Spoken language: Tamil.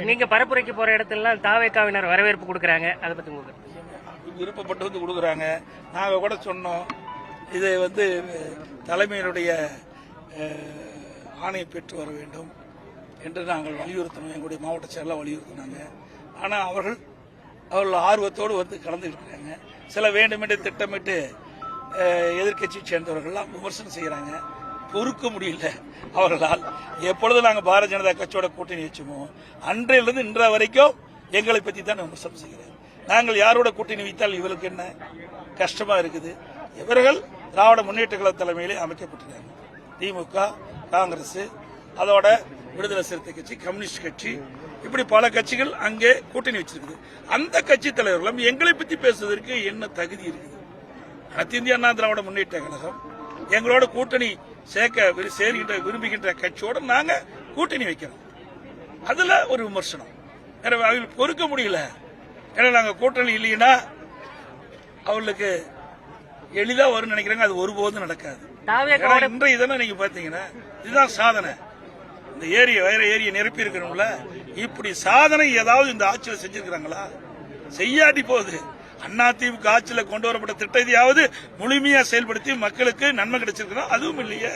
நீங்க பரப்புரைக்கு போற இடத்துல தாவேக்காவினர் வரவேற்பு கொடுக்கறாங்க, அதை பத்தி உங்களுக்கு விருப்பப்பட்டு வந்து கொடுக்குறாங்க. நாங்க கூட சொன்னோம், இதை தலைமையினுடைய ஆணையை பெற்று வர வேண்டும் என்று நாங்கள் வலியுறுத்தணும். எங்களுடைய மாவட்ட செயலாளர் வலியுறுத்தினாங்க. ஆனால் அவர்கள் ஆர்வத்தோடு கலந்துருக்கிறாங்க. சில வேண்டுமென்று திட்டமிட்டு எதிர்கட்சியை சேர்ந்தவர்கள்லாம் விமர்சனம் செய்கிறாங்க. பொறுக்க முடியல அவர்களால். எப்பொழுது நாங்கள் பாரதிய ஜனதா கட்சியோட கூட்டணி வச்சோமோ அன்றையிலிருந்து இன்ற வரைக்கும் எங்களை பற்றி தான் விமர்சனம் செய்கிறார். நாங்கள் யாரோட கூட்டணி வைத்தால் இவருக்கு என்ன கஷ்டமா இருக்குது. இவர்கள் திராவிட முன்னேற்ற கழக தலைமையிலே அமைக்கப்பட்டிருக்காங்க. திமுக, காங்கிரஸ், அதோட விடுதலை சிறுத்தை கட்சி, கம்யூனிஸ்ட் கட்சி, இப்படி பல கட்சிகள் அங்கே கூட்டணி வச்சிருக்குது. அந்த கட்சி தலைவர்களும் எங்களை பற்றி பேசுவதற்கு என்ன தகுதி இருக்குது? அனைத்து இந்திய அண்ணா திராவிட முன்னேற்ற கழகம் எங்களோட கூட்டணி சேர்க்கின்ற விரும்புகின்ற கட்சியோட நாங்க கூட்டணி வைக்கிறோம். அதுல ஒரு விமர்சனம் அவங்களுக்கு பொறுக்க முடியல. ஏன்னா நாங்க கூட்டணி இல்லைன்னா அவங்களுக்கு எளிதா வரும் நினைக்கிறாங்க. அது ஒருபோதும் நடக்காது. இன்றைய தினம் நீங்க பாத்தீங்கன்னா இதுதான் சாதனை. இந்த வேற ஏரியை நிரப்பி இருக்கணும்ல. இப்படி சாதனை ஏதாவது இந்த ஆட்சியில் செஞ்சிருக்கிறாங்களா? செய்யாட்டி போகுது. அதிமுக ஆட்சியில் கொண்டு வரப்பட்ட திட்டத்தையாவது முழுமையா செயல்படுத்தி மக்களுக்கு நன்மை கிடைச்சிருக்கணும். அதுவும் இல்லையே.